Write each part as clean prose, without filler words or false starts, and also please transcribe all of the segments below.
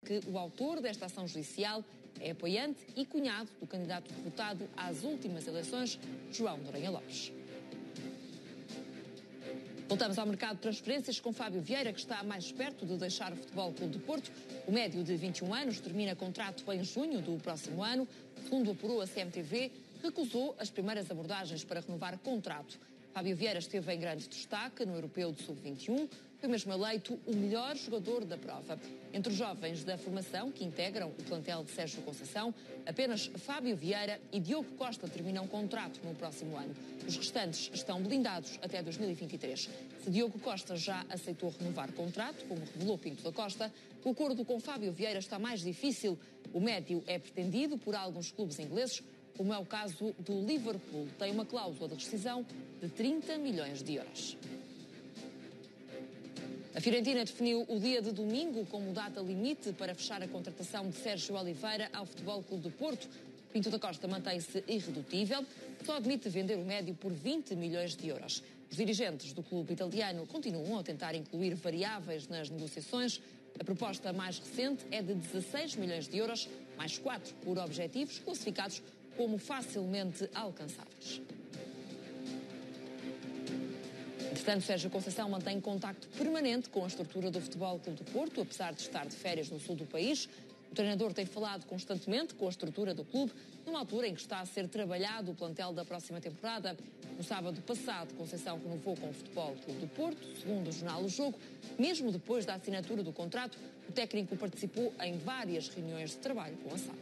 que o autor desta ação judicial é apoiante e cunhado do candidato derrotado às últimas eleições, João Noronha Lopes. Voltamos ao mercado de transferências com Fábio Vieira, que está mais perto de deixar o Futebol Clube do Porto. O médio de 21 anos termina contrato em junho do próximo ano. Segundo apurou a CMTV, recusou as primeiras abordagens para renovar contrato. Fábio Vieira esteve em grande destaque no Europeu de Sub-21, foi mesmo eleito o melhor jogador da prova. Entre os jovens da formação que integram o plantel de Sérgio Conceição, apenas Fábio Vieira e Diogo Costa terminam contrato no próximo ano. Os restantes estão blindados até 2023. Se Diogo Costa já aceitou renovar contrato, como revelou Pinto da Costa, o acordo com Fábio Vieira está mais difícil. O médio é pretendido por alguns clubes ingleses, como é o caso do Liverpool. Tem uma cláusula de rescisão de 30 milhões de euros. A Fiorentina definiu o dia de domingo como data limite para fechar a contratação de Sérgio Oliveira ao Futebol Clube do Porto. Pinto da Costa mantém-se irredutível, só admite vender o médio por 20 milhões de euros. Os dirigentes do clube italiano continuam a tentar incluir variáveis nas negociações. A proposta mais recente é de 16 milhões de euros, mais 4 por objetivos classificados como facilmente alcançáveis. Entretanto, Sérgio Conceição mantém contacto permanente com a estrutura do Futebol Clube do Porto, apesar de estar de férias no sul do país. O treinador tem falado constantemente com a estrutura do clube, numa altura em que está a ser trabalhado o plantel da próxima temporada. No sábado passado, Conceição renovou com o Futebol Clube do Porto, segundo o jornal O Jogo. Mesmo depois da assinatura do contrato, o técnico participou em várias reuniões de trabalho com a SAD.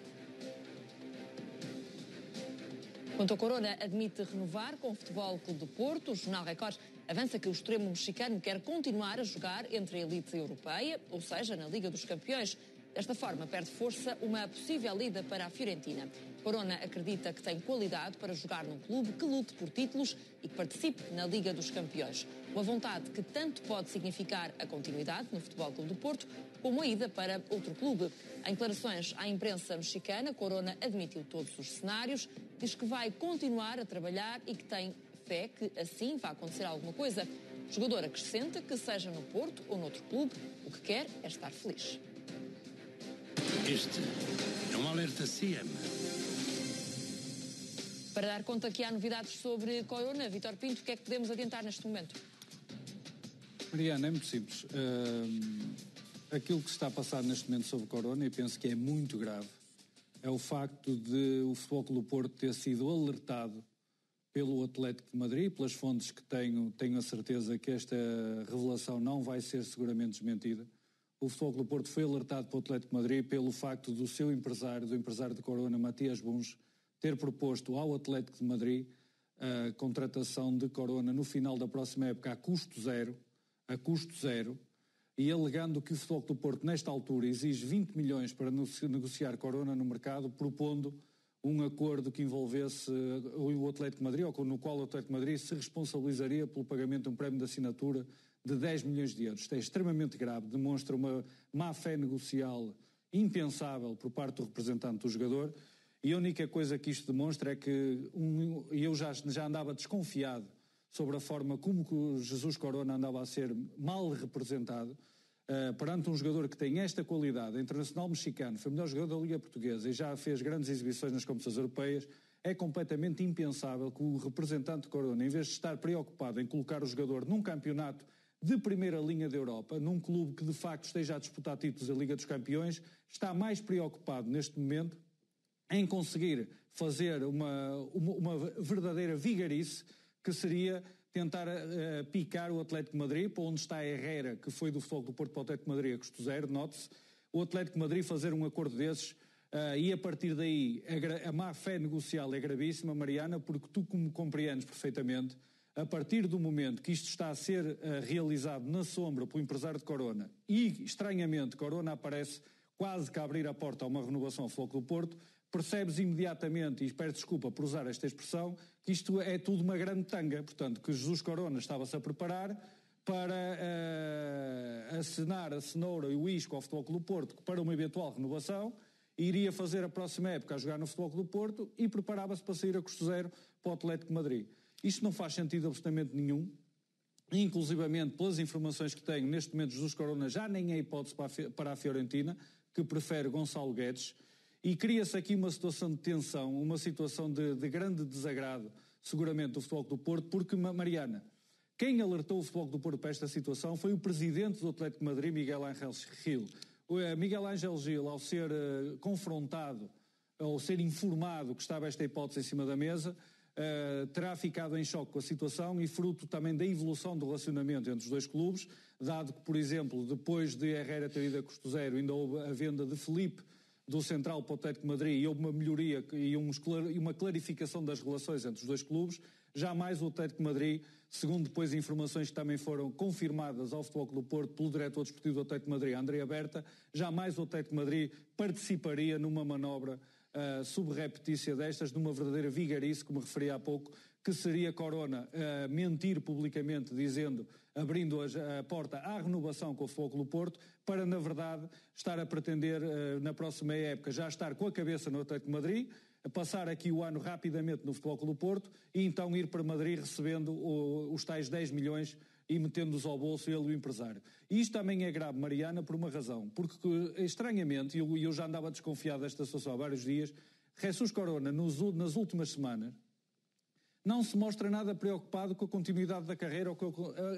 Quanto ao Corona, admite renovar com o Futebol Clube do Porto. O jornal Record avança que o extremo mexicano quer continuar a jogar entre a elite europeia, ou seja, na Liga dos Campeões. Desta forma, perde força uma possível ida para a Fiorentina. Corona acredita que tem qualidade para jogar num clube que lute por títulos e que participe na Liga dos Campeões. Uma vontade que tanto pode significar a continuidade no Futebol Clube do Porto, como a ida para outro clube. Em declarações à imprensa mexicana, Corona admitiu todos os cenários, diz que vai continuar a trabalhar e que tem fé que assim vai acontecer alguma coisa. O jogador acrescenta que seja no Porto ou noutro clube, o que quer é estar feliz. Este é um alerta CM. Para dar conta que há novidades sobre Corona, Vítor Pinto, o que é que podemos adiantar neste momento? Mariana, é muito simples. Aquilo que se está a passar neste momento sobre Corona, e penso que é muito grave, é o facto de o Futebol Clube do Porto ter sido alertado pelo Atlético de Madrid, pelas fontes que tenho a certeza que esta revelação não vai ser seguramente desmentida. O Futebol Clube do Porto foi alertado pelo Atlético de Madrid pelo facto do seu empresário, do empresário de Corona, Matias Bunge, ter proposto ao Atlético de Madrid a contratação de Corona no final da próxima época a custo zero, e alegando que o Futebol Clube do Porto, nesta altura, exige 20 milhões para negociar Corona no mercado, propondo um acordo que envolvesse o Atlético de Madrid, ou no qual o Atlético de Madrid se responsabilizaria pelo pagamento de um prémio de assinatura de 10 milhões de euros. Isto é extremamente grave, demonstra uma má-fé negocial impensável por parte do representante do jogador, e a única coisa que isto demonstra é que eu já andava desconfiado sobre a forma como o Jesus Corona andava a ser mal representado, perante um jogador que tem esta qualidade, internacional mexicano, foi o melhor jogador da Liga Portuguesa e já fez grandes exibições nas competições europeias. É completamente impensável que o representante de Corona, em vez de estar preocupado em colocar o jogador num campeonato de primeira linha da Europa, num clube que de facto esteja a disputar títulos da Liga dos Campeões, está mais preocupado neste momento em conseguir fazer uma verdadeira vigarice, que seria tentar picar o Atlético de Madrid, para onde está a Herrera, que foi do Futebol do Porto para o Atlético de Madrid a custo zero, note-se, o Atlético de Madrid fazer um acordo desses, e a partir daí a má-fé negocial é gravíssima, Mariana, porque tu, como compreendes perfeitamente, a partir do momento que isto está a ser realizado na sombra pelo empresário de Corona, e estranhamente Corona aparece quase que a abrir a porta a uma renovação ao Futebol do Porto, percebes imediatamente, e peço desculpa por usar esta expressão, que isto é tudo uma grande tanga. Portanto, que Jesus Corona estava-se a preparar para acenar a cenoura e o isco ao Futebol Clube do Porto para uma eventual renovação, iria fazer a próxima época a jogar no Futebol Clube do Porto e preparava-se para sair a custo zero para o Atlético de Madrid. Isto não faz sentido absolutamente nenhum. Inclusivamente, pelas informações que tenho, neste momento Jesus Corona já nem é hipótese para a Fiorentina, que prefere Gonçalo Guedes, e cria-se aqui uma situação de tensão, uma situação de grande desagrado, seguramente, do Futebol Clube do Porto, porque, Mariana, quem alertou o Futebol Clube do Porto para esta situação foi o presidente do Atlético de Madrid, Miguel Ángel Gil. Miguel Ángel Gil, ao ser confrontado, ao ser informado que estava esta hipótese em cima da mesa, terá ficado em choque com a situação e fruto também da evolução do relacionamento entre os dois clubes, dado que, por exemplo, depois de Herrera ter ido a custo zero, ainda houve a venda de Felipe do Central para o Atlético de Madrid e houve uma melhoria e uma clarificação das relações entre os dois clubes. Jamais o Atlético de Madrid, segundo depois informações que também foram confirmadas ao Futebol Clube do Porto pelo diretor desportivo do Atlético de Madrid, André Berta, jamais o Atlético de Madrid participaria numa manobra subreptícia destas, numa verdadeira vigarice, como referi há pouco, que seria Corona mentir publicamente, dizendo, abrindo a porta à renovação com o Futebol Clube do Porto, para, na verdade, estar a pretender, na próxima época, já estar com a cabeça no Atlético de Madrid, passar aqui o ano rapidamente no Futebol Clube do Porto e então ir para Madrid recebendo os tais 10 milhões e metendo-os ao bolso ele, o empresário. E isto também é grave, Mariana, por uma razão, porque estranhamente, e eu já andava desconfiado desta situação há vários dias, Jesus Corona, nas últimas semanas, não se mostra nada preocupado com a continuidade da carreira, ou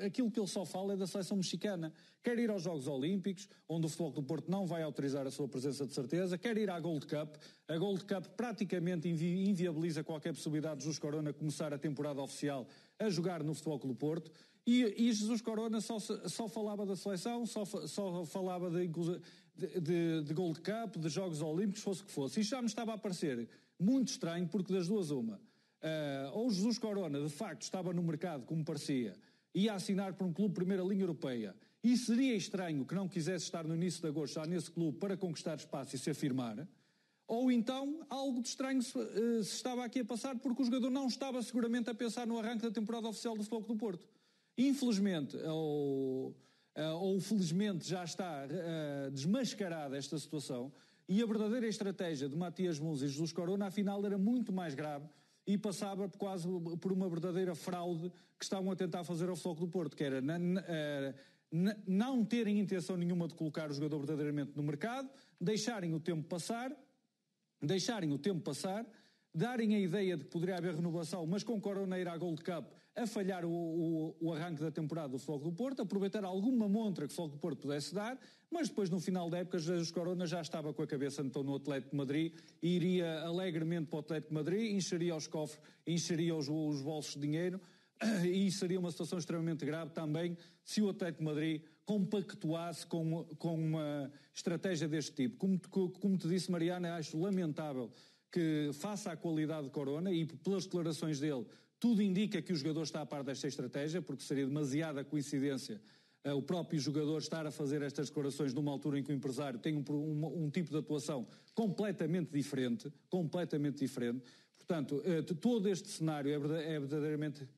aquilo que ele só fala é da seleção mexicana. Quer ir aos Jogos Olímpicos, onde o Futebol Clube do Porto não vai autorizar a sua presença de certeza, quer ir à Gold Cup. A Gold Cup praticamente inviabiliza qualquer possibilidade de Jesus Corona começar a temporada oficial a jogar no Futebol Clube do Porto. E Jesus Corona só falava da seleção, só falava de Gold Cup, de Jogos Olímpicos, fosse o que fosse. Isto já me estava a parecer muito estranho, porque das duas uma. Ou Jesus Corona, de facto, estava no mercado, como parecia, ia assinar por um clube de primeira linha europeia, e seria estranho que não quisesse estar no início de agosto já nesse clube para conquistar espaço e se afirmar, ou então algo de estranho se estava aqui a passar, porque o jogador não estava seguramente a pensar no arranque da temporada oficial do Futebol Clube do Porto. Infelizmente, ou felizmente, já está desmascarada esta situação, e a verdadeira estratégia de Matias Muns e Jesus Corona, afinal, era muito mais grave e passava quase por uma verdadeira fraude que estavam a tentar fazer ao Futebol Clube do Porto, que era não terem intenção nenhuma de colocar o jogador verdadeiramente no mercado, deixarem o tempo passar, darem a ideia de que poderia haver renovação, mas com Corona ir à Gold Cup a falhar o arranque da temporada do Futebol Clube do Porto, aproveitar alguma montra que o Futebol Clube do Porto pudesse dar, mas depois no final da época Jesus Corona já estava com a cabeça então no Atlético de Madrid e iria alegremente para o Atlético de Madrid, encheria os cofres, encheria os bolsos de dinheiro, e seria uma situação extremamente grave também se o Atlético de Madrid compactuasse com uma estratégia deste tipo. Como te disse, Mariana, acho lamentável que, face à qualidade de Corona e pelas declarações dele, tudo indica que o jogador está a par desta estratégia, porque seria demasiada coincidência o próprio jogador estar a fazer estas declarações numa altura em que o empresário tem um tipo de atuação completamente diferente. Portanto, todo este cenário é verdadeiramente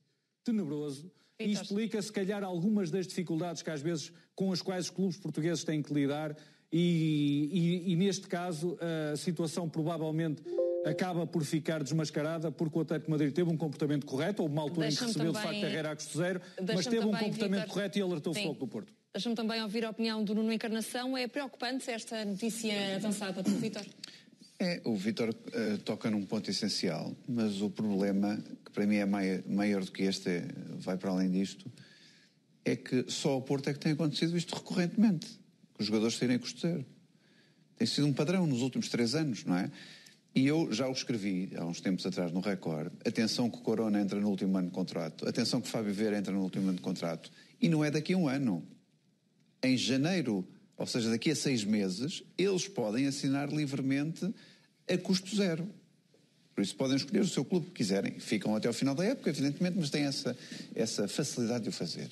tenebroso e explica, se calhar, algumas das dificuldades que às vezes com as quais os clubes portugueses têm que lidar e neste caso a situação provavelmente acaba por ficar desmascarada, porque o Atlético de Madrid teve um comportamento correto, houve uma altura em que recebeu de facto a Herrera a custo zero, mas teve um comportamento correto e alertou o Futebol Clube do Porto. Deixa-me também ouvir a opinião do Nuno Encarnação. É preocupante esta notícia avançada pelo Vítor? O Vítor toca num ponto essencial, mas o problema, que para mim é maior do que este, vai para além disto, é que só ao Porto é que tem acontecido isto recorrentemente, que os jogadores saírem a custo zero. Tem sido um padrão nos últimos 3 anos, não é? E eu já o escrevi há uns tempos atrás no Record. Atenção que o Corona entra no último ano de contrato. Atenção que o Fábio Vieira entra no último ano de contrato. E não é daqui a um ano. Em janeiro, ou seja, daqui a 6 meses, eles podem assinar livremente a custo zero. Por isso podem escolher o seu clube que quiserem. Ficam até ao final da época, evidentemente, mas têm essa facilidade de o fazer.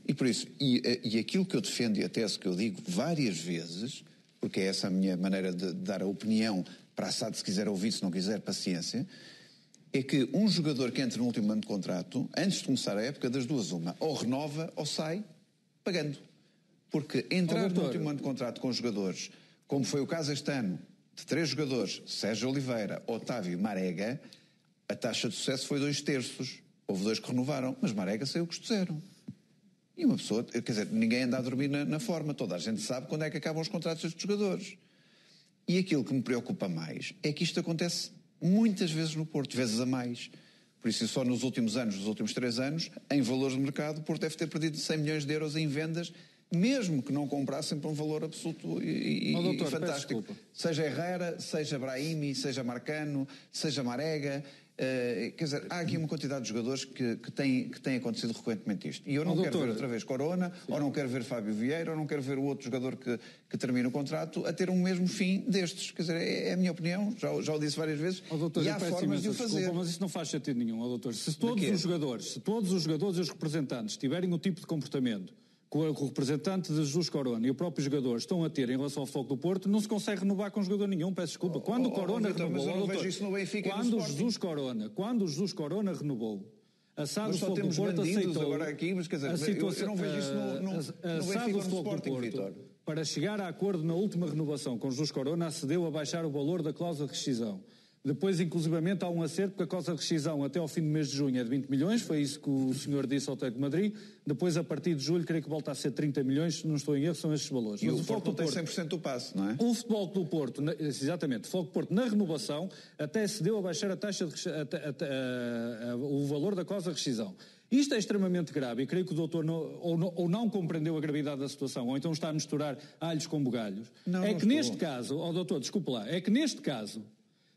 E por isso, e aquilo que eu defendo e a tese que eu digo várias vezes, porque é essa a minha maneira de dar a opinião, para a SAD, se quiser ouvir, se não quiser, paciência, é que um jogador que entra no último ano de contrato, antes de começar a época, das duas uma, ou renova ou sai pagando. Porque entrar no último ano de contrato com jogadores, como foi o caso este ano, de 3 jogadores, Sérgio Oliveira, Otávio e Marega, a taxa de sucesso foi 2/3. Houve 2 que renovaram, mas Marega saiu custo zero. E uma pessoa, quer dizer, ninguém anda a dormir na forma, toda a gente sabe quando é que acabam os contratos destes jogadores. E aquilo que me preocupa mais é que isto acontece muitas vezes no Porto, vezes a mais. Por isso, só nos últimos anos, nos últimos 3 anos, em valores de mercado, o Porto deve ter perdido 100 milhões de euros em vendas, mesmo que não comprassem por um valor absoluto e fantástico. Seja Herrera, seja Brahimi, seja Marcano, seja Marega. Quer dizer, há aqui uma quantidade de jogadores que tem acontecido recorrentemente isto. E eu não quero ver outra vez Corona, ou não quero ver Fábio Vieira, ou não quero ver o outro jogador que termina o contrato a ter um mesmo fim destes. Quer dizer, é a minha opinião, já o disse várias vezes, doutor, e há formas de o fazer. Desculpa, mas isso não faz sentido nenhum, doutor. Se todos os jogadores e os representantes tiverem o tipo de comportamento que o representante de Jesus Corona e o próprio jogador estão a ter em relação ao Foco do Porto, não se consegue renovar com jogador nenhum, peço desculpa. Quando o Corona renovou, quando o Jesus Corona renovou, a SAD do Foco do Porto aceitou agora aqui, mas quer dizer, eu não vejo isso no SAD do Foco do Porto, para chegar a acordo na última renovação com Jesus Corona, acedeu a baixar o valor da cláusula de rescisão. Depois, inclusivamente, há um acerto, porque a cláusula de rescisão até ao fim do mês de junho é de 20 milhões, foi isso que o senhor disse ao Atlético de Madrid. Depois, a partir de julho, creio que volta a ser 30 milhões, se não estou em erro, são estes valores. E mas o Foco tem 100% do passe, não é? O Futebol do Porto, exatamente, o Foco do Porto, na renovação, até cedeu a baixar a taxa o valor da cláusula de rescisão. Isto é extremamente grave e creio que o doutor não compreendeu a gravidade da situação, ou então está a misturar alhos com bugalhos. Neste caso, doutor, desculpe lá, é que neste caso,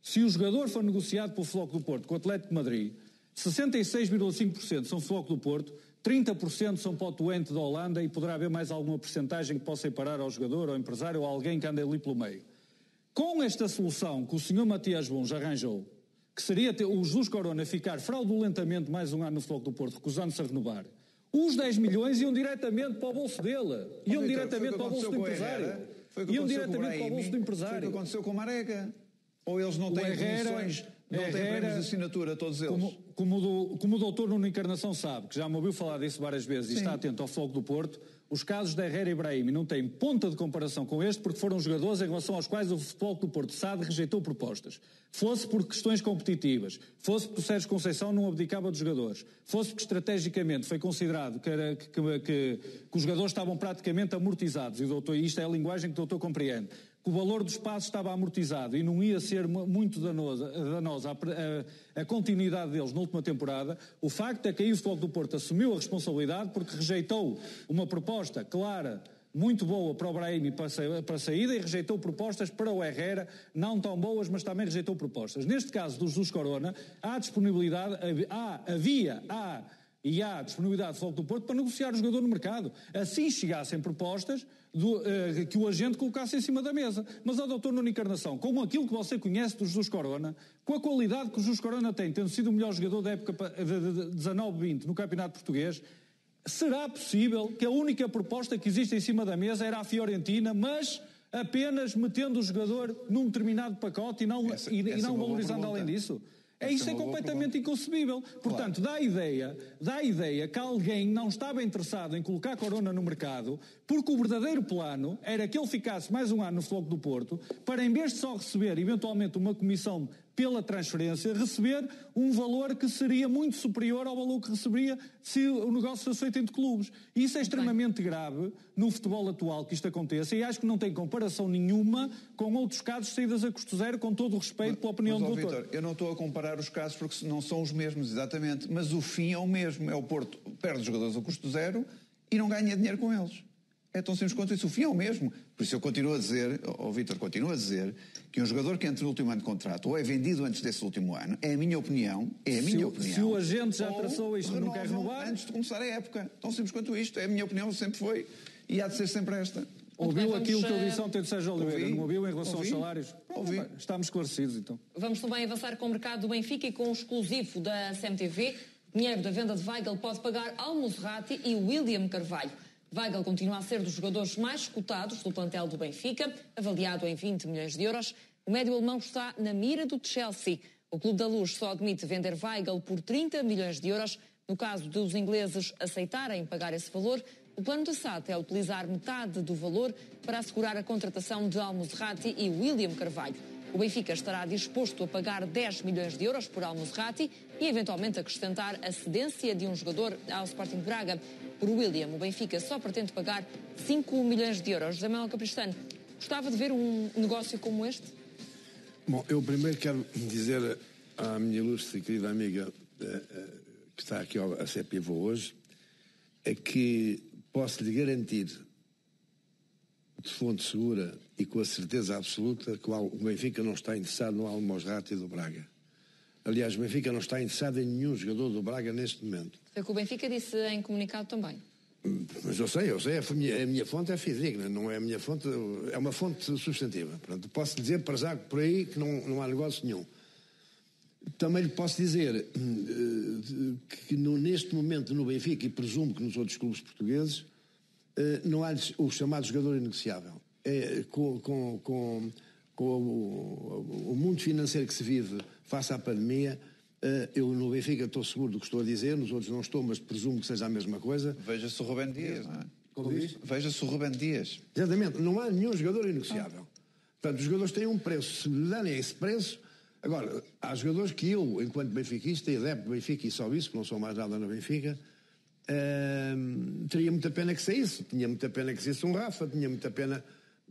se o jogador for negociado pelo Futebol do Porto com o Atlético de Madrid, 66,5% são Futebol do Porto, 30% são para o Twente da Holanda e poderá haver mais alguma porcentagem que possa ir parar ao jogador, ao empresário ou alguém que anda ali pelo meio. Com esta solução que o senhor Matias Bons arranjou, que seria o Jesus Corona ficar fraudulentamente mais um ano no Futebol do Porto, recusando-se a renovar, os 10 milhões iam diretamente para o bolso dele, iam diretamente para o bolso do empresário. Iam diretamente para o bolso do empresário. Foi o que aconteceu com o Marega. Ou eles não têm comissões, não têm prémios de assinatura, todos eles? Como o doutor Nuno Encarnação sabe, que já me ouviu falar disso várias vezes e está atento ao Foco do Porto, os casos de Herrera e Brahimi não têm ponta de comparação com este, porque foram jogadores em relação aos quais o Futebol do Porto SAD rejeitou propostas. Fosse por questões competitivas, fosse porque o Sérgio Conceição não abdicava dos jogadores, fosse porque estrategicamente foi considerado que os jogadores estavam praticamente amortizados, e isto é a linguagem que o doutor compreende, que o valor dos passos estava amortizado e não ia ser muito danosa a continuidade deles na última temporada. O facto é que aí o Futebol do Porto assumiu a responsabilidade porque rejeitou uma proposta clara, muito boa para o Brahimi para a saída, e rejeitou propostas para o Herrera, não tão boas, mas também rejeitou propostas. Neste caso do Jesus Corona, há disponibilidade, há disponibilidade do Futebol do Porto para negociar o jogador no mercado. Assim chegassem propostas que o agente colocasse em cima da mesa. Mas ao doutor Nuno Encarnação, com aquilo que você conhece do Jesus Corona, com a qualidade que o Jesus Corona tem, tendo sido o melhor jogador da época de 19-20 no Campeonato Português, será possível que a única proposta que existe em cima da mesa era a Fiorentina, mas apenas metendo o jogador num determinado pacote e não valorizando além disso? Isso é completamente inconcebível. Portanto, dá a ideia que alguém não estava interessado em colocar Corona no mercado, porque o verdadeiro plano era que ele ficasse mais um ano no Futebol do Porto, para em vez de só receber eventualmente uma comissão pela transferência, receber um valor que seria muito superior ao valor que receberia se o negócio fosse feito entre clubes. E isso é extremamente grave no futebol atual que isto aconteça, e acho que não tem comparação nenhuma com outros casos de saídas a custo zero, com todo o respeito pela opinião do doutor. Vitor, eu não estou a comparar os casos porque não são os mesmos, exatamente, mas o fim é o mesmo. É o Porto perde os jogadores a custo zero e não ganha dinheiro com eles. É tão simples quanto isso. O fim é o mesmo. Por isso eu continuo a dizer, Vítor, continuo a dizer que um jogador que entra no último ano de contrato ou é vendido antes desse último ano, é a minha opinião, Se o agente já traçou isto e não quer renovar... antes de começar a época. Tão simples quanto isto. É a minha opinião, sempre foi. E há de ser sempre esta. Ouviu aquilo que eu disse ontem de Sérgio Oliveira? Não ouviu em relação aos salários? Estamos esclarecidos, então. Vamos também avançar com o mercado do Benfica e com o exclusivo da CMTV. Dinheiro da venda de Weigl pode pagar Al-Musrati e William Carvalho. Weigl continua a ser dos jogadores mais cotados do plantel do Benfica, avaliado em 20 milhões de euros. O médio alemão está na mira do Chelsea. O Clube da Luz só admite vender Weigl por 30 milhões de euros. No caso dos ingleses aceitarem pagar esse valor, o plano da SAD é utilizar metade do valor para assegurar a contratação de Al-Musrati e William Carvalho. O Benfica estará disposto a pagar 10 milhões de euros por Al-Musrati e eventualmente acrescentar a cedência de um jogador ao Sporting de Braga. Por William, o Benfica só pretende pagar 5 milhões de euros. José Manuel Capistrano, Gostava de ver um negócio como este? Bom, eu primeiro quero dizer à minha ilustre e querida amiga que está aqui a ser pivô hoje, é que posso lhe garantir de fonte segura e com a certeza absoluta que o Benfica não está interessado no Al-Mosrati do Braga. Aliás, o Benfica não está interessado em nenhum jogador do Braga neste momento. Foi o que o Benfica disse em comunicado também. Mas eu sei, a minha fonte é fidedigna, não é a minha fonte, é uma fonte substantiva. Portanto, posso dizer para já por aí que não há negócio nenhum. Também lhe posso dizer que neste momento no Benfica, e presumo que nos outros clubes portugueses, não há o chamado jogador inegociável. Com o mundo financeiro que se vive face à pandemia, eu no Benfica estou seguro do que estou a dizer, nos outros não estou, mas presumo que seja a mesma coisa. Veja-se o Rubén Dias, não é? Como diz? Veja-se o Rubén Dias. Exatamente, não há nenhum jogador inegociável. Portanto, os jogadores têm um preço, se lhe darem esse preço. Agora, há jogadores que eu, enquanto benfiquista e adepto do Benfica, e só isso, que não sou mais nada no Benfica, teria muita pena que saísse. Tinha muita pena que saísse um Rafa, tinha muita pena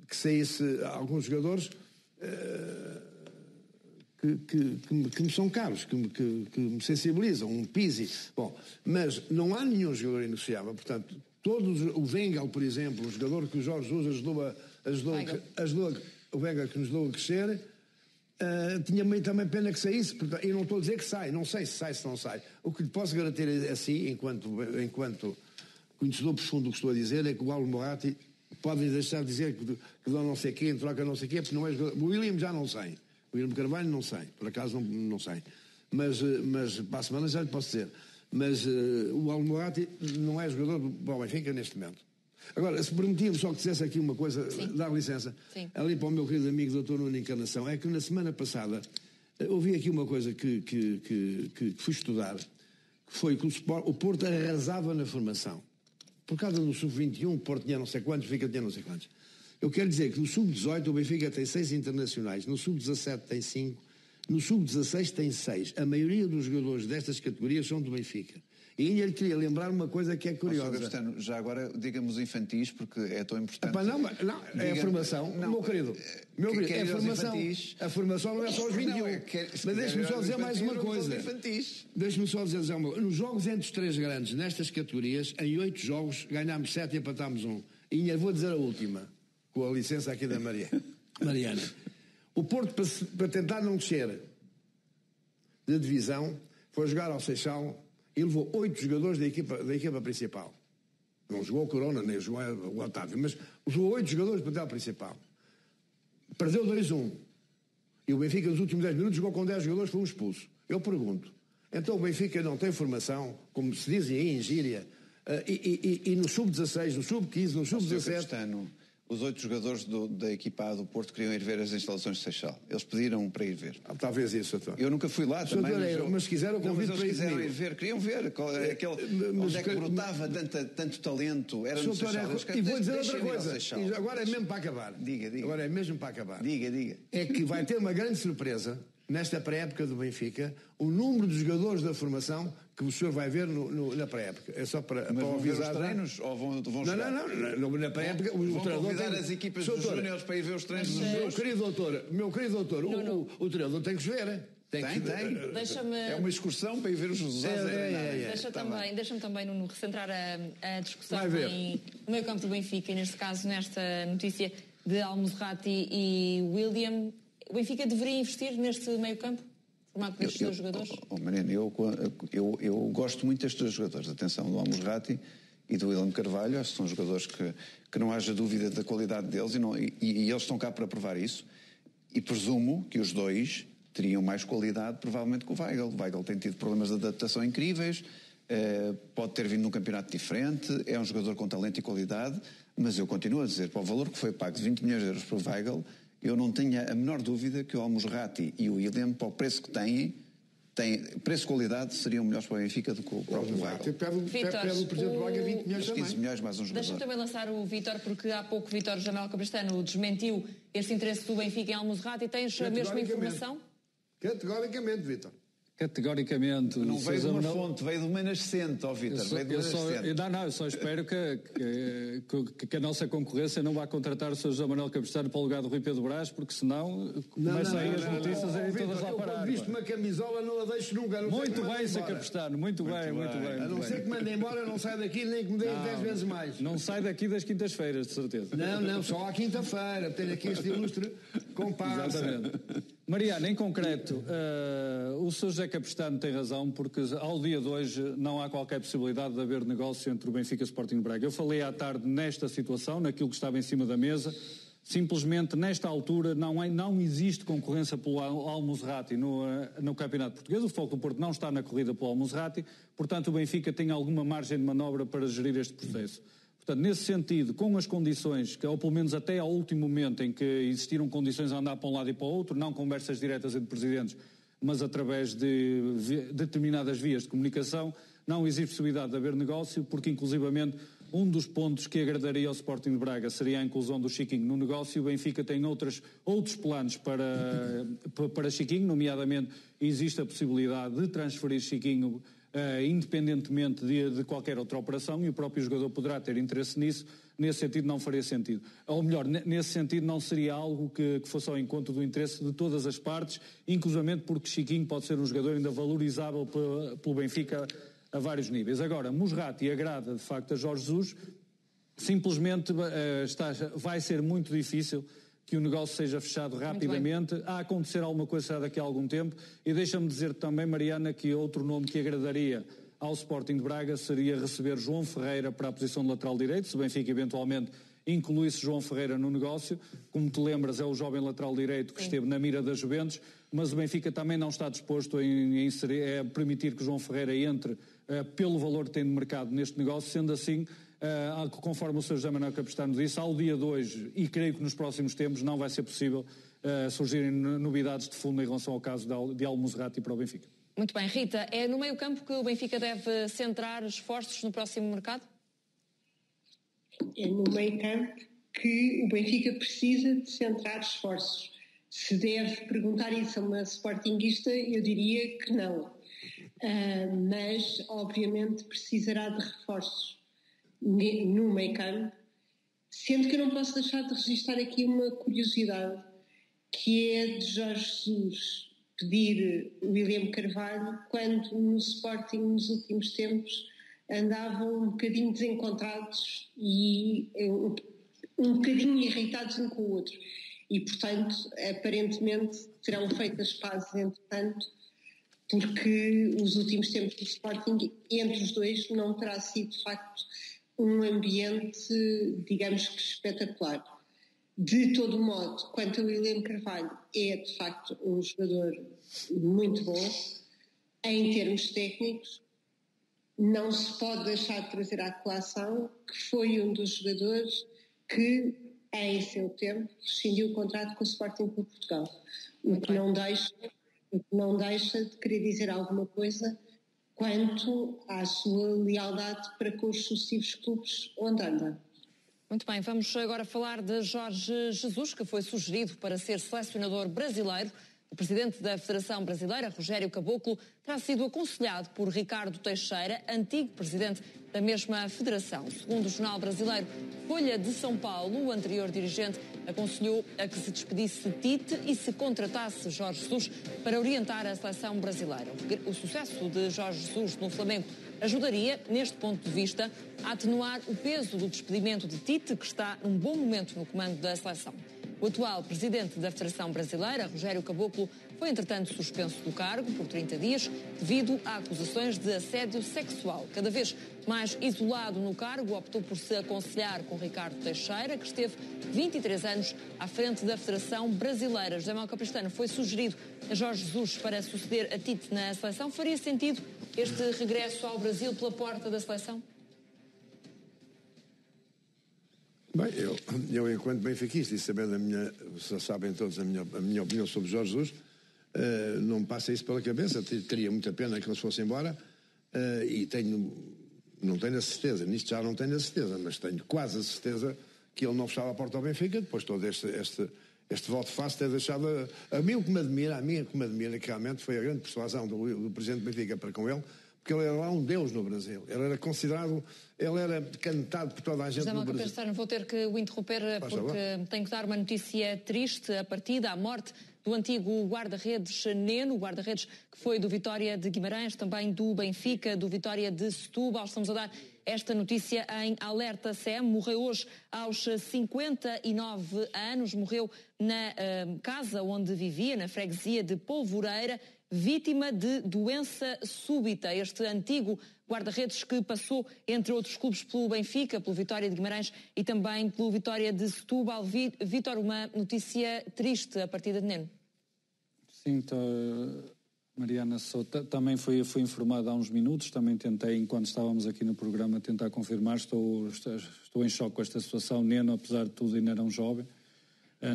que saísse alguns jogadores que me são caros, que me sensibilizam, um Pizzi. Bom, mas não há nenhum jogador inegociável. Portanto, todos, o Wenger, por exemplo, o jogador que o Jorge Jesus ajudou o Wenger que nos ajudou a crescer, tinha também pena que saísse. Portanto, eu não estou a dizer que sai, não sei se sai, se não sai. O que lhe posso garantir a si, enquanto conhecedor profundo do que estou a dizer, é que o Al-Mosrati pode deixar de dizer que dá não sei quê, troca não sei quê, porque não é jogador. O William já não sei. O William Carvalho não sei, por acaso não sei. Mas para a semana já lhe posso dizer. Mas o Al-Mosrati não é jogador do Benfica neste momento. Agora, se permitir só que dissesse aqui uma coisa, dá licença, ali para o meu querido amigo Dr. Nuno Encarnação, é que na semana passada ouvi aqui uma coisa que fui estudar, que foi que o Porto arrasava na formação. Por causa do Sub-21, o Porto tinha não sei quantos, o Benfica tinha não sei quantos. Eu quero dizer que no Sub-18 o Benfica tem 6 internacionais, no Sub-17 tem 5, no Sub-16 tem 6. A maioria dos jogadores destas categorias são do Benfica. E ainda lhe queria lembrar uma coisa que é curiosa. Gastano, já agora diga-me os infantis, porque é tão importante. Não, é a formação, meu querido. É a formação. A formação não é só os 21. Mas deixe-me só dizer mais uma coisa. Deixe-me só dizer uma coisa. Nos jogos entre os 3 grandes, nestas categorias, em 8 jogos, ganhámos 7 e empatámos 1. E ainda vou dizer a última, com a licença aqui da Mariana. O Porto, para tentar não descer de divisão, foi jogar ao Seixal e levou 8 jogadores da equipa principal. Não jogou o Corona, nem jogou o Otávio, mas levou 8 jogadores para o principal. Perdeu 2-1. E o Benfica, nos últimos 10 minutos, jogou com 10 jogadores, foi um expulso. Eu pergunto, então o Benfica não tem formação, como se dizem aí em gíria, e no Sub-16, no Sub-15, no Sub-17... Os 8 jogadores da equipa A do Porto queriam ir ver as instalações de Seixal. Eles pediram para ir ver. Talvez isso, doutor. Eu nunca fui lá também. Mas se quiser, eu convido para ir quiseram ir ver. Queriam ver onde é que brotava tanto talento. Era no Seixal. E vou dizer outra coisa. Agora é mesmo para acabar. Diga. Agora é mesmo para acabar. Diga. É que vai ter uma grande surpresa nesta pré-época do Benfica, o número de jogadores da formação que o senhor vai ver na pré-época. É só para avisar. Os treinos ou vão jogar? Não. Na pré-época vão convidar as equipas dos júniores para ir ver os treinos dos meu querido doutor, o treinador tem que ver. Tem. É uma excursão para ir ver os Deixa-me também, Nuno, recentrar a discussão no meio campo do Benfica, e neste caso, nesta notícia de Al-Mosrati e William. O Benfica deveria investir neste meio campo? Formado por estes 2 jogadores? Mariana, eu gosto muito destes 2 jogadores. Atenção, do Al-Mosrati e do William Carvalho. Acho que são jogadores que não haja dúvida da qualidade deles e eles estão cá para provar isso. E presumo que os 2 teriam mais qualidade, provavelmente, que o Weigl. O Weigl tem tido problemas de adaptação incríveis, pode ter vindo num campeonato diferente, é um jogador com talento e qualidade, mas eu continuo a dizer, para o valor que foi pago de 20 milhões de euros para o Weigl, eu não tenho a menor dúvida que o Al-Mosrati e o William, para o preço que têm preço e qualidade, seriam melhores para o Benfica do que o próprio Weigl. Pede o presidente do Braga 20 milhões também. 15 milhões mais um jogador. Deixa-me também lançar o Vítor, porque há pouco o Vítor Jamel Cabrestano desmentiu este interesse do Benfica em Al-Mosrati. Tens a mesma informação? Categoricamente, Vítor. Categoricamente. Não veio de uma fonte, veio de uma nascente, Vítor. Eu só espero que a nossa concorrência não vá contratar o Sr. José Manuel Capistrano para o lugar do Rui Pedro Brás, porque senão começam aí as notícias a ir todas lá parar. Eu visto uma camisola, não a deixo nunca. Muito bem, Sr. Capistrano, muito bem. A não ser que mande embora, não sai daqui nem que me dê 10 vezes mais. Não sai daqui das quintas-feiras, de certeza. Não, só à quinta-feira. Tenho aqui este ilustre comparsa. Exatamente. Mariana, em concreto, o Sr. José Capistrano tem razão, porque ao dia de hoje não há qualquer possibilidade de haver negócio entre o Benfica e o Sporting Braga. Eu falei à tarde nesta situação, naquilo que estava em cima da mesa. Simplesmente, nesta altura, não existe concorrência pelo Al-Musrati no Campeonato Português. O Futebol do Porto não está na corrida pelo Al-Musrati, portanto o Benfica tem alguma margem de manobra para gerir este processo. Portanto, nesse sentido, com as condições, ou pelo menos até ao último momento em que existiram condições a andar para um lado e para o outro, não conversas diretas entre presidentes, mas através de determinadas vias de comunicação, não existe possibilidade de haver negócio, porque inclusivamente um dos pontos que agradaria ao Sporting de Braga seria a inclusão do Chiquinho no negócio. O Benfica tem outros planos para Chiquinho, nomeadamente existe a possibilidade de transferir Chiquinho independentemente de qualquer outra operação, e o próprio jogador poderá ter interesse nisso. Nesse sentido não faria sentido. Ou melhor, nesse sentido não seria algo que fosse ao encontro do interesse de todas as partes, inclusivamente porque Chiquinho pode ser um jogador ainda valorizável pelo Benfica a vários níveis. Agora, Musrati agrada de facto a Jorge Jesus, simplesmente vai ser muito difícil que o negócio seja fechado rapidamente. A acontecer alguma coisa daqui a algum tempo. E deixa-me dizer também, Mariana, que outro nome que agradaria ao Sporting de Braga seria receber João Ferreira para a posição de lateral direito, se o Benfica eventualmente incluísse João Ferreira no negócio. Como te lembras, é o jovem lateral direito que esteve na mira da Juventus, mas o Benfica também não está disposto a permitir que João Ferreira entre pelo valor que tem de mercado neste negócio. Sendo assim, conforme o Sr. José Manuel Capistrano disse, ao dia de hoje, e creio que nos próximos tempos, não vai ser possível surgirem novidades de fundo em relação ao caso de Al-Musrati para o Benfica. Muito bem. Rita, é no meio-campo que o Benfica deve centrar esforços no próximo mercado? É no meio-campo que o Benfica precisa de centrar esforços. Se deve perguntar isso a uma sportinguista, eu diria que não. Mas, obviamente, precisará de reforços no meio-campo, sendo que eu não posso deixar de registrar aqui uma curiosidade, que é de Jorge Jesus pedir William Carvalho quando no Sporting nos últimos tempos andavam um bocadinho desencontrados e um bocadinho irritados um com o outro. E, portanto, aparentemente terão feito as pazes entretanto, porque os últimos tempos do Sporting, entre os dois, não terá sido, de facto, um ambiente, digamos que espetacular. De todo modo, quanto a William Carvalho, é, de facto, um jogador muito bom. Em termos técnicos, não se pode deixar de trazer à colação que foi um dos jogadores que, em seu tempo, rescindiu o contrato com o Sporting Clube Portugal. O que não deixa de querer dizer alguma coisa quanto à sua lealdade para com os sucessivos clubes onde anda. Muito bem, vamos agora falar de Jorge Jesus, que foi sugerido para ser selecionador brasileiro. O presidente da Federação Brasileira, Rogério Caboclo, terá sido aconselhado por Ricardo Teixeira, antigo presidente da mesma federação. Segundo o jornal brasileiro Folha de São Paulo, o anterior dirigente aconselhou a que se despedisse Tite e se contratasse Jorge Jesus para orientar a seleção brasileira. O sucesso de Jorge Jesus no Flamengo ajudaria, neste ponto de vista, a atenuar o peso do despedimento de Tite, que está num bom momento no comando da seleção. O atual presidente da Federação Brasileira, Rogério Caboclo, foi entretanto suspenso do cargo por 30 dias devido a acusações de assédio sexual. Cada vez mais isolado no cargo, optou por se aconselhar com Ricardo Teixeira, que esteve 23 anos à frente da Federação Brasileira. José Manuel Capistrano foi sugerido a Jorge Jesus para suceder a Tite na seleção. Faria sentido este regresso ao Brasil pela porta da seleção? Bem, eu enquanto benfiquista e sabendo já sabem todos a minha opinião sobre Jorge Jesus, não me passa isso pela cabeça. Teria muita pena que eles fossem embora e não tenho a certeza, nisto já não tenho a certeza, mas tenho quase a certeza que ele não fechava a porta ao Benfica, depois todo este Este voto fácil ter deixado a mim o que me admira, que realmente foi a grande persuasão do presidente Benfica para com ele, porque ele era lá um deus no Brasil. Ele era considerado, ele era cantado por toda a gente no Brasil. José Manuel, vou ter que o interromper porque tenho que dar uma notícia triste, a partida, a morte do antigo guarda-redes Neno, o guarda-redes que foi do Vitória de Guimarães, também do Benfica, do Vitória de Setúbal. Estamos a dar esta notícia em Alerta CM. Morreu hoje aos 59 anos, morreu na casa onde vivia, na freguesia de Polvoreira, vítima de doença súbita. Este antigo guarda-redes que passou, entre outros clubes, pelo Benfica, pelo Vitória de Guimarães e também pelo Vitória de Setúbal. Vítor, uma notícia triste, a partida de Neno. Sim, Mariana, também fui informado há uns minutos, também tentei, enquanto estávamos aqui no programa, tentar confirmar, estou em choque com esta situação. Neno, apesar de tudo, ainda era um jovem.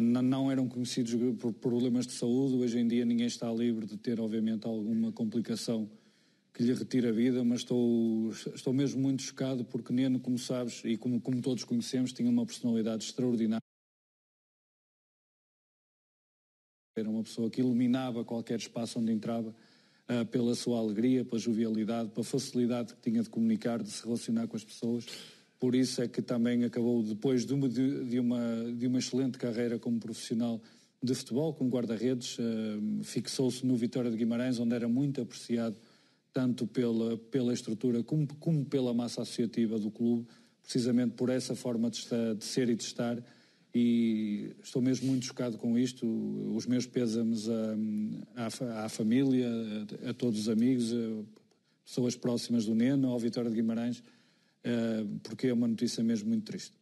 Não eram conhecidos por problemas de saúde. Hoje em dia ninguém está livre de ter, obviamente, alguma complicação que lhe retire a vida, mas estou mesmo muito chocado porque Neno, como sabes, e como todos conhecemos, tinha uma personalidade extraordinária. Era uma pessoa que iluminava qualquer espaço onde entrava, pela sua alegria, pela jovialidade, pela facilidade que tinha de comunicar, de se relacionar com as pessoas. Por isso é que também acabou, depois de uma excelente carreira como profissional de futebol, como guarda-redes, fixou-se no Vitória de Guimarães, onde era muito apreciado tanto pela estrutura como pela massa associativa do clube, precisamente por essa forma de ser e de estar. E estou mesmo muito chocado com isto. Os meus pêsames à família, a todos os amigos, pessoas próximas do Neno, ao Vitória de Guimarães, porque é uma notícia mesmo muito triste.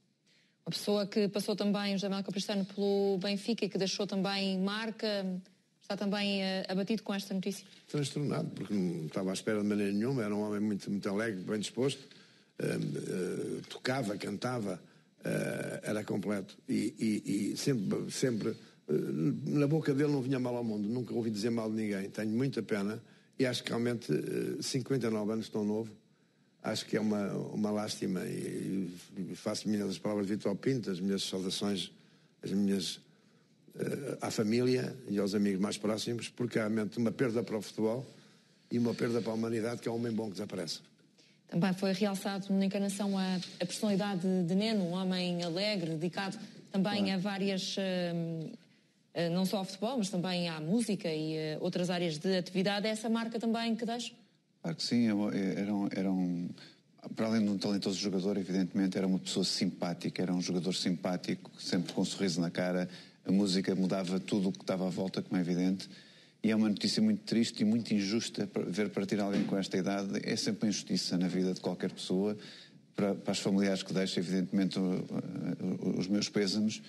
Uma pessoa que passou também, José Manuel Capistrano, pelo Benfica e que deixou também marca, está também abatido com esta notícia? Transtornado, porque não estava à espera de maneira nenhuma. Era um homem muito, muito alegre, bem disposto, tocava, cantava, era completo e sempre na boca dele não vinha mal ao mundo, nunca ouvi dizer mal de ninguém. Tenho muita pena e acho que realmente 59 anos tão novo, acho que é uma lástima e faço minhas as palavras de Vítor Pinto, as minhas saudações, as minhas à família e aos amigos mais próximos, porque há realmente uma perda para o futebol e uma perda para a humanidade, que é um homem bom que desaparece. Também foi realçado na encarnação a personalidade de Neno, um homem alegre, dedicado também a várias, não só ao futebol, mas também à música e outras áreas de atividade. É essa marca também que deixa? Claro que sim, para além de um talentoso jogador, evidentemente, era uma pessoa simpática, era um jogador simpático, sempre com um sorriso na cara. A música mudava tudo o que estava à volta, como é evidente. E é uma notícia muito triste e muito injusta ver partir alguém com esta idade. É sempre uma injustiça na vida de qualquer pessoa. Para os familiares que deixam, evidentemente, os meus pêsames.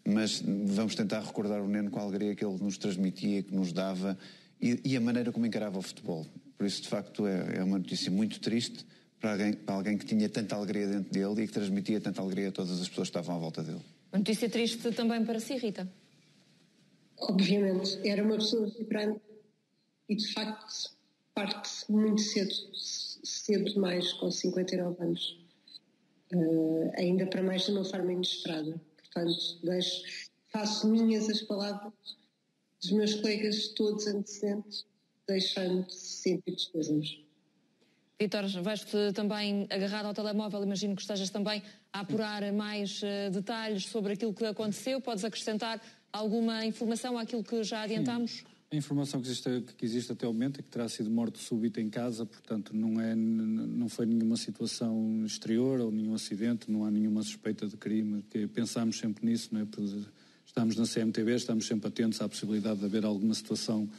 Mas vamos tentar recordar o Neno com a alegria que ele nos transmitia, que nos dava e a maneira como encarava o futebol. Por isso, de facto, é uma notícia muito triste para alguém que tinha tanta alegria dentro dele e que transmitia tanta alegria a todas as pessoas que estavam à volta dele. Uma notícia triste também para si, Rita? Obviamente, era uma pessoa vibrante e, de facto, parte muito cedo demais, com 59 anos. Ainda para mais de uma forma inesperada. Portanto, faço minhas as palavras dos meus colegas todos antecedentes, deixando sentidos pêsames. Vítor, vais-te também agarrado ao telemóvel, imagino que estejas também a apurar mais detalhes sobre aquilo que aconteceu. Podes acrescentar alguma informação àquilo que já adiantámos? Sim. A informação que existe até o momento é que terá sido morte súbita em casa, portanto não foi nenhuma situação exterior ou nenhum acidente, não há nenhuma suspeita de crime, que pensámos sempre nisso, não é? Estamos na CMTV, estamos sempre atentos à possibilidade de haver alguma situação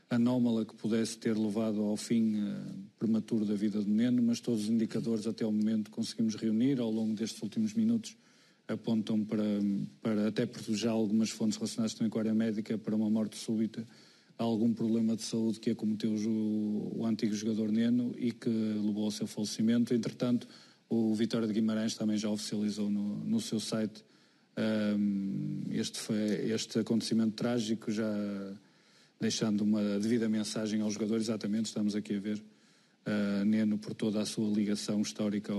anómala que pudesse ter levado ao fim prematuro da vida do Neno, mas todos os indicadores até o momento conseguimos reunir ao longo destes últimos minutos apontam para até por já algumas fontes relacionadas também com a área médica, para uma morte súbita, algum problema de saúde que acometeu o antigo jogador Neno e que levou ao seu falecimento. Entretanto, o Vitória de Guimarães também já oficializou no seu site este acontecimento trágico, já deixando uma devida mensagem aos jogadores. Exatamente, estamos aqui a ver Neno por toda a sua ligação histórica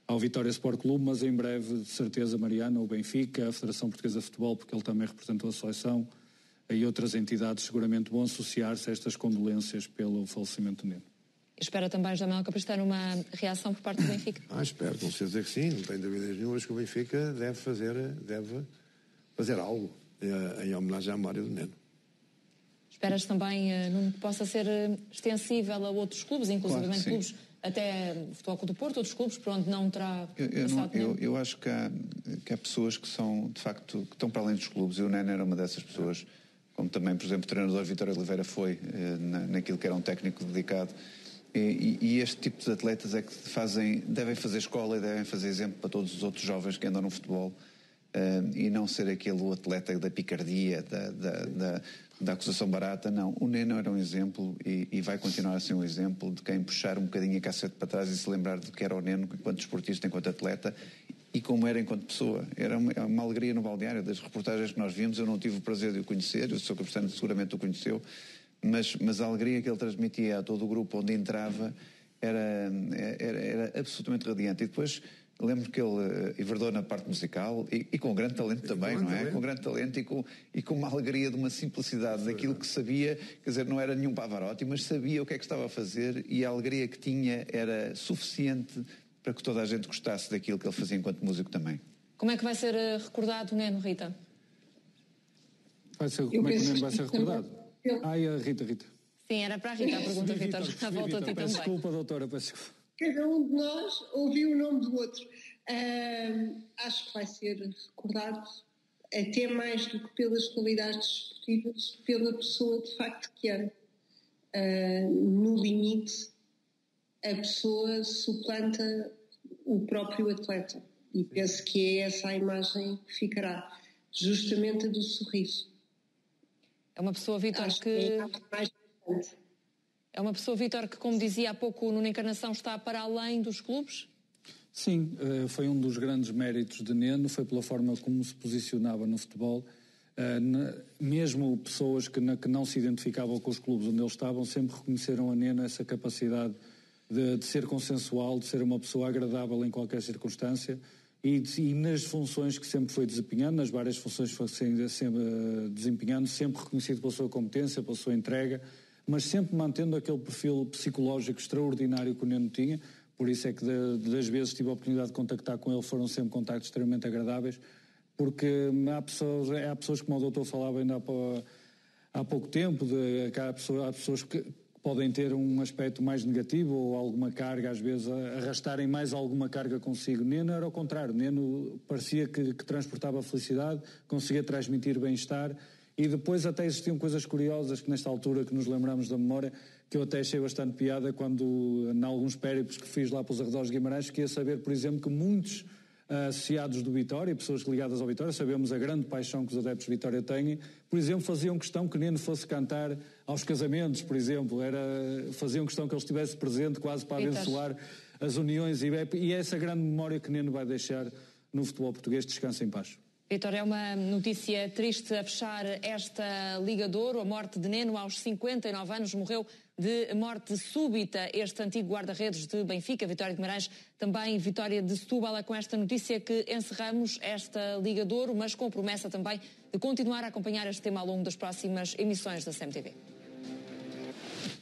ao Vitória Sport Clube, mas em breve, de certeza, Mariana, o Benfica, a Federação Portuguesa de Futebol, porque ele também representou a seleção, e outras entidades seguramente vão associar-se a estas condolências pelo falecimento do Neno. Espera também, Jamel Capistrano, uma reação por parte do Benfica? Espero, com certeza que sim, não tenho dúvidas nenhumas que o Benfica deve fazer algo em homenagem à memória do Neno. Esperas também, Nuno, que possa ser extensível a outros clubes, inclusive claro, clubes, até o Futebol Clube do Porto, outros clubes, por onde não terá passado Neno? Eu acho que há pessoas que são, de facto, que estão para além dos clubes, e o Neno era uma dessas pessoas, como também, por exemplo, o treinador Vítor Oliveira foi, naquilo que era um técnico dedicado. E este tipo de atletas é que devem fazer escola e devem fazer exemplo para todos os outros jovens que andam no futebol, e não ser aquele atleta da picardia, da acusação barata. Não, o Neno era um exemplo e vai continuar a ser um exemplo de quem puxar um bocadinho a cacete para trás e se lembrar de que era o Neno enquanto desportista, enquanto atleta, e como era enquanto pessoa. Era uma alegria no balneário. Das reportagens que nós vimos, eu não tive o prazer de o conhecer, o Sr. Capistrano seguramente o conheceu, mas a alegria que ele transmitia a todo o grupo onde entrava era absolutamente radiante. E depois lembro que ele enverdou na parte musical e com grande talento também, não é? Com grande talento e com uma alegria de uma simplicidade daquilo que sabia, quer dizer, não era nenhum Pavarotti, mas sabia o que é que estava a fazer, e a alegria que tinha era suficiente para que toda a gente gostasse daquilo que ele fazia enquanto músico também. Como é que vai ser recordado o Neno, Rita? Como é que o Neno vai ser recordado? Rita. Sim, era para a Rita a pergunta, Vítor. À volta a ti também. Desculpa, doutora, peço desculpa. Cada um de nós ouviu o nome do outro. Acho que vai ser recordado, até mais do que pelas qualidades desportivas, pela pessoa de facto que era. No limite, a pessoa suplanta o próprio atleta. E penso que é essa a imagem que ficará, justamente a do sorriso. É uma pessoa, Vítor, É uma pessoa, Vítor, que, como dizia há pouco Nuno Encarnação, está para além dos clubes? Sim, foi um dos grandes méritos de Neno, foi pela forma como se posicionava no futebol. Mesmo pessoas que não se identificavam com os clubes onde eles estavam, sempre reconheceram a Neno essa capacidade de ser consensual, de ser uma pessoa agradável em qualquer circunstância, e nas funções que sempre foi desempenhando, nas várias funções que foi sempre desempenhando, sempre reconhecido pela sua competência, pela sua entrega, mas sempre mantendo aquele perfil psicológico extraordinário que o Neno tinha. Por isso é que das vezes tive a oportunidade de contactar com ele, foram sempre contactos extremamente agradáveis, porque há pessoas como o doutor falava ainda há pouco tempo, há pessoas que podem ter um aspecto mais negativo ou alguma carga, às vezes arrastarem mais alguma carga consigo. Neno era ao contrário, Neno parecia que transportava felicidade, conseguia transmitir bem-estar, e depois até existiam coisas curiosas que nesta altura que nos lembramos da memória, que eu até achei bastante piada quando, em alguns périplos que fiz lá pelos arredores de Guimarães, fiquei a saber, por exemplo, que muitos associados do Vitória, pessoas ligadas ao Vitória, sabemos a grande paixão que os adeptos de Vitória têm, por exemplo, faziam questão que Neno fosse cantar aos casamentos, por exemplo, faziam questão que ele estivesse presente quase para abençoar as uniões, e é essa grande memória que Neno vai deixar no futebol português. Descansa em paz. Vítor, é uma notícia triste a fechar esta Liga de Ouro. A morte de Neno aos 59 anos, morreu de morte súbita este antigo guarda-redes de Benfica, Vitória de Guimarães, também Vitória de Setúbal. É com esta notícia que encerramos esta Liga de Ouro, mas com promessa também de continuar a acompanhar este tema ao longo das próximas emissões da CMTV.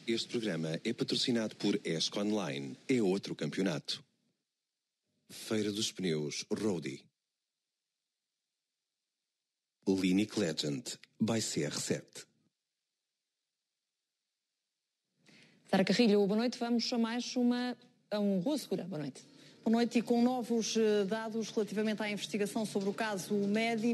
Este programa é patrocinado por ESC Online. É outro campeonato. Feira dos Pneus Roadie. Linic Legend by CR7. Sara Carrilho, boa noite. Vamos a mais um Rua Segura. Boa noite. Boa noite, e com novos dados relativamente à investigação sobre o caso Medi.